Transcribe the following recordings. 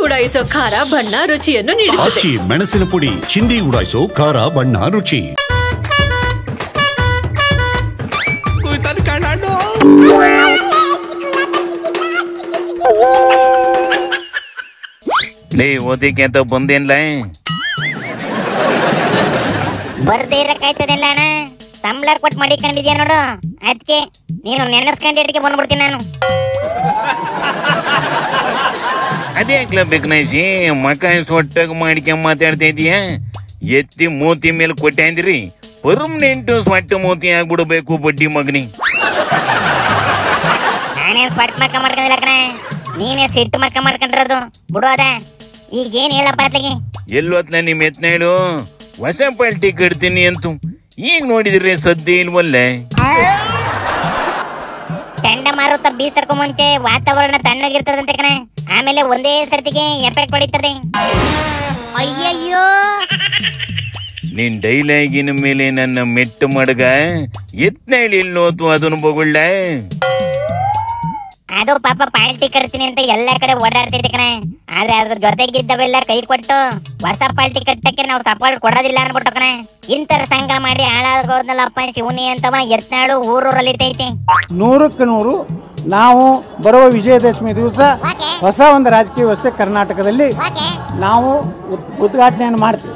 ಉಡಾಯಿಸೋ ಖಾರ ಬಣ್ಣ ರುಚಿಯನ್ನು ನೀಡುತ್ತದೆ. ಮೆಣಸಿನ ಪುಡಿ ಚಿಂದಿ ಉಡಾಯಿಸೋ ಖಾರ ಬಣ್ಣ ರುಚಿ. ಲೇ ಓದಿಕೆ ಅಂತ ಬಂದೇನ್ಲ ಬರ್ದೇ ಇರಕಾಯ್ತದಿಲ್ಲ ಅಣ್ಣ. ಸಂಬಳ ಕೊಟ್ಟು ಮಾಡಿಕೊಂಡಿದ್ಯಾ ನೋಡು, ಅದಕ್ಕೆ ನೀನು ನೆನೆಸ್ಕೊಂಡಿಟ್ಟಿಗೆ ಬಂದ್ಬಿಡ್ತೀನಿ ನಾನು. ಅದ್ಯಾಕ್ಲ ಬೇಕನಾಯ್ಸಿ ಮಕ ಸೊಟ್ಟಾಗ ಮಾಡ್ಕೊಂಡ್ ಮಾತಾಡ್ತಾ ಇದೀಯ? ಎತ್ತಿ ಮೂತಿ ಮೇಲೆ ಕೊಟ್ಟೆ ಅಂದ್ರಿ ಪರ್ಮನೆಂಟ್ ಸೊಟ್ಟ ಮೂತಿ ಆಗ್ಬಿಡ್ಬೇಕು ಬಡ್ಡಿ ಮಗನಿ. ನಾನೇನ್ ಸ್ವಟ್ ಮಕ್ಕ ಮಾಡ್ಕೊಂಡಿಲ್ಲ ಕಣ, ನೀನೇ ಸಿಟ್ಟು ಮಕ್ಕ ಮಾಡ್ಕೊಂಡಿರೋದು ಬಿಡೋದ. ಈಗ ಏನ್ ಹೇಳಪ್ಪ ಅತ್ಲಾಗಿ? ಎಲ್ಲೊತ್ನ ನಿಮ್ ಎತ್ನೇಳು ಹೊಸ ಪಾಲ್ಟಿ ಕಟ್ತೀನಿ ಅಂತೂ ಈಗ ನೋಡಿದ್ರೆ ಸದ್ಯ ಇಲ್ವಲ್ಲೇ. ಚಂಡಮಾರುತ ಬೀಸಕ್ಕೂ ಮುಂಚೆ ವಾತಾವರಣ ತಣ್ಣಗಿರ್ತದಂತೆ ಕಣ, ಆಮೇಲೆ ಒಂದೇ ಸರ್ತಿಗೆ ಎಫೆಕ್ಟ್ ಹೊಡಿತದೆ. ಅಯ್ಯಯ್ಯೋ, ನಿನ್ ಡೈಲಾಗಿನ ಮೇಲೆ ನನ್ನ ಮೆಟ್ಟು ಮಡಗ ಎತ್ನೇಳಿ ಇಲ್ಲೋತು ಅದನ್ನು ಬೊಗುಳ್ಳ. ಅದು ಪಾಪ ಪಾಲ್ಟಿ ಕಟ್ತೀನಿ ಅಂತ ಎಲ್ಲಾ ಕಡೆ ಓಡಾಡ್ತೈತೆ ಕಣ, ಆದ್ರೆ ಅದ್ರ ಜೊತೆಗಿದ್ದವೆಲ್ಲ ಕೈ ಕೊಟ್ಟು ಹೊಸ ಪಾಲ್ಟಿ ಕಟ್ಟಕ್ಕೆ ನಾವು ಸಪೋರ್ಟ್ ಕೊಡೋದಿಲ್ಲ ಅನ್ಬಿಟ್ಟು ಕಣ. ಇಂತರ ಸಂಘ ಮಾಡಿ ಹಾಳಾಗೋದ್ನಲ್ಲಪ್ಪ ಶಿವನಿ ಅಂತವ ಎತ್ನಾಡು ಊರೂರಲ್ಲಿರ್ತೈತಿ. 100ಕ್ಕೆ 100 ನಾವು ಬರುವ ವಿಜಯದಶಮಿ ದಿವಸ ಹೊಸ ಒಂದು ರಾಜಕೀಯ ವ್ಯವಸ್ಥೆ ಕರ್ನಾಟಕದಲ್ಲಿ ನಾವು ಉದ್ಘಾಟನೆಯನ್ನು ಮಾಡ್ತೀವಿ.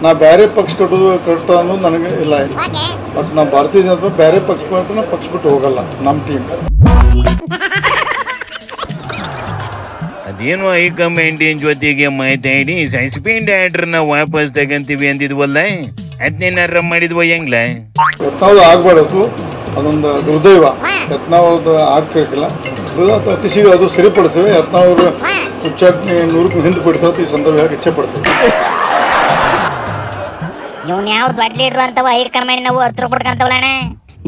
ನಾ ಬೇರೆ ಪಕ್ಷ ಕಟ್ಟೋ ಅನ್ನೋದು ನನಗೆ ಇಲ್ಲ. ಬಟ್ ನಾ ಭಾರತೀಯ ಜನತಾ ಬೇರೆ ಪಕ್ಷ ಬಿಟ್ಟು ಹೋಗಲ್ಲ. ನಮ್ಮ ಟೀಮ್ ಅದೇನು ಹೈಕಮಾಂಡ್ ಜೊತೆಗೆ ಮಾತಾಡಿ ಸಸ್ಪೆಂಡ್ ಆರ್ಡರ್ನ ವಾಪಸ್ ತಗಂತೀವಿ ಅಂದಿದ್ವಲ್ಲ, ಅದನ್ನೇನಾರ ಮಾಡಿದ್ವ ಹೆಂಗ್ಲ? ಯತ್ನಾವ್ದು ಆಗ್ಬಾರ್ದು, ಅದೊಂದು ದುರ್ದೈವ. ಯತ್ನಾವ್ದು ಆಗ್ತಿರ್ಕಿಲ್ಲ, ಅತಿ ಶೀಘ್ರ ಅದು ಸರಿಪಡಿಸ್ತೇವೆ. ಯತ್ನಾವ್ರು ಉಚ್ಚಾಟನೆ 100ಕ್ಕೂ ಹಿಂದೆ ಬಿಡ್ತಾವ. ಈ ಸಂದರ್ಭ ಇಚ್ಛೆ ಪಡ್ತೇವೆ. ಇವ್ನ ಯಾವ ದೊಡ್ಡ ಲೀಡ್ರು ಅಂತವ ಹೈಕಮಾಂಡ್ ನಾವು ಹತ್ರ ಕೊಡ್ಕಂತವಲ್ಲಣ್ಣ.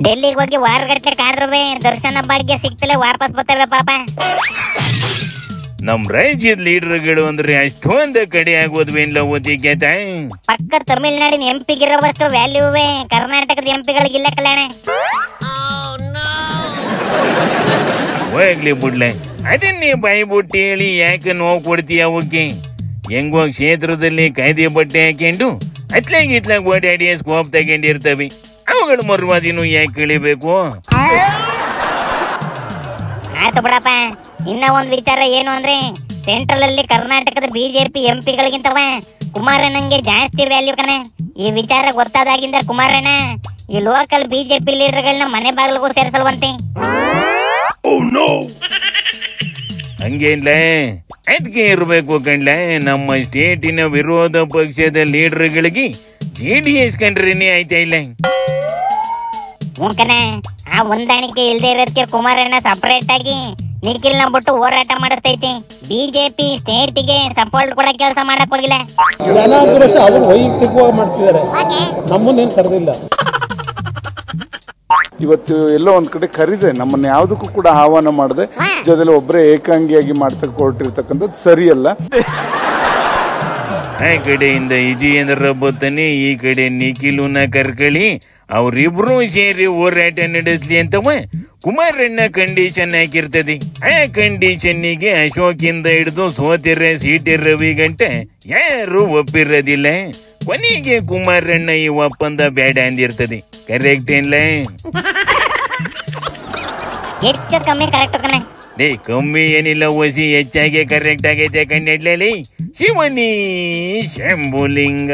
ಡೆಲ್ಲಿಗೆ ಹೋಗಿ ವಾರಗಟ್ಟಲೆ ಕಾದ್ರವೆ ದರ್ಶನ ಭಾಗ್ಯ ಸಿಕ್ತಲೇ ವಾಪಸ್ ಬರ್ತವೆ ಪಾಪ. ನಮ್ ರಾಜ್ಯದ ಲೀಡರ್ಗಳು ಅಂದ್ರೆ ಅಷ್ಟೊಂದು ಕಡೆ ಆಗೋದ್ವೇನ್ಲ ಓದಿಗೆ? ಪಕ್ಕ ತಮಿಳ್ನಾಡಿನ ಎಂಪಿಗಿರೋವಷ್ಟು ವ್ಯಾಲ್ಯೂವೇ ಕರ್ನಾಟಕದ ಎಂಪಿಗಳಿಗಿಲ್ಲ ಕಲ್ಯಾಣ. ಹೋಗ್ಲಿ ಬಿಡ್ಲೆ, ಅದನ್ನೇ ಬಾಯಿ ಬಿಟ್ಟು ಹೇಳಿ ಯಾಕೆ ನೋವು ಕೊಡ್ತೀಯ ಅವಕ್ಕೆ? ಹೆಂಗೋ ಕ್ಷೇತ್ರದಲ್ಲಿ ಕಾಯ್ದೆ ಬಟ್ಟೆ ಹಾಕೊಂಡು ಅತ್ಲಾಗ ಇತ್ಲಾಗ ಓಡಾಡಿ ಸ್ಕೋಪ್ ತಗೊಂಡಿರ್ತವೆ, ಅವುಗಳು ಮರುವಾದಿನೂ ಯಾಕೆ ಕಳಿಬೇಕು? ಆಯ್ತು ಬಿಡಪ್ಪ. ಇನ್ನ ಒಂದ್ ವಿಚಾರ ಏನು ಅಂದ್ರೆ, ಸೆಂಟ್ರಲ್ ಅಲ್ಲಿ ಕರ್ನಾಟಕದ ಬಿಜೆಪಿ ಎಂಪಿಗಳಿಗಿಂತವ ಕುಮಾರಣ್ಣಂಗೆ ಜಾಸ್ತಿ ವ್ಯಾಲ್ಯೂ ಕಣ. ಈ ವಿಚಾರ ಗೊತ್ತಾದಾಗಿಂದ ಕುಮಾರಣ್ಣ ಈ ಲೋಕಲ್ ಬಿಜೆಪಿ ಲೀಡರ್ಗಳನ್ನ ಮನೆ ಬಾಗಿಲಿಗೂ ಸೇರಿಸಲ್ವಂತೆ. ಹಂಗೇನ್ಲ? ಅದಕ್ಕೆ ಇರ್ಬೇಕು ಕಣ್ಲ, ನಮ್ಮ ಸ್ಟೇಟಿನ ವಿರೋಧ ಪಕ್ಷದ ಲೀಡರ್ಗಳಿಗೆ JDS ಕಂಡ್ರೇನೆ ಆಯ್ತಾ ಇಲ್ಲ? ಕಣ, ಆ ಹೊಂದಾಣಿಕೆ ಇಲ್ದೇ ಇರೋದಕ್ಕೆ ಕುಮಾರಣ್ಣ ಸಪರೇಟ್ ಆಗಿ ನಿಖಿಲ್ ಬಿಟ್ಟು ಹೋರಾಟ ಮಾಡಿಸ್ತೈತಿ. ಬಿಜೆಪಿ ಸ್ಟೇಟಿಗೆ ಸಪೋರ್ಟ್ ಕೂಡ ಕೆಲಸ ಮಾಡಕ್ ಹೋಗಿಲ್ಲ. ವೈಯಕ್ತಿಕವಾಗಿ ಮಾಡ್ತಿದ್ದಾರೆ, ನಮ್ಮನ್ನೇನು ಕರೆದಿಲ್ಲ. ಇವತ್ತು ಎಲ್ಲೋ ಒಂದ್ ಕಡೆ ಕರೀದೆ, ನಮ್ಮನ್ನ ಯಾವುದಕ್ಕೂ ಕೂಡ ಆಹ್ವಾನ ಮಾಡದೆ ಜೊತೆಲಿ ಒಬ್ಬರೇ ಏಕಾಂಗಿಯಾಗಿ ಮಾಡ್ತಕ್ಕ ಹೊರಟಿರ್ತಕ್ಕಂಥದ್ದು ಸರಿಯಲ್ಲ. ಆ ಕಡೆಯಿಂದ ವಿಜಯೇಂದ್ರ ಬತ್ತನೆ, ಈ ಕಡೆ ನಿಖಿಲುನ ಕರ್ಕಳಿ, ಅವ್ರಿಬ್ರು ಸೇರಿ ಹೋರಾಟ ನಡೆಸ್ಲಿ ಅಂತವ ಕುಮಾರಣ್ಣ ಕಂಡೀಷನ್ ಹಾಕಿರ್ತದೆ. ಆ ಕಂಡೀಷನ್ನಿಗೆ ಅಶೋಕಿಂದ ಹಿಡಿದು ಸೋತಿರ ಸಿಟಿ ರವಿ ಗಂಟ ಯಾರು ಒಪ್ಪಿರೋದಿಲ್ಲ. ಕೊನೆಗೆ ಕುಮಾರಣ್ಣ ಈ ಒಪ್ಪಂದ ಬೇಡ ಅಂದಿರ್ತದೆ. ಕರೆಕ್ಟ್ ಏನ್ಲ? ಹೆಚ್ಚು ಕಮ್ಮಿ ಕರೆಕ್ಟ್ ಕಣ. ಡೇ ಕಮ್ಮಿ ಏನಿಲ್ಲ, ಓಸಿ ಹೆಚ್ಚಾಗಿ ಕರೆಕ್ಟ್ ಆಗೈತೆ ಕಣ್ಣಿಡ್ಲಿ ಶಿವನಿ ಶಂಭುಲಿಂಗ.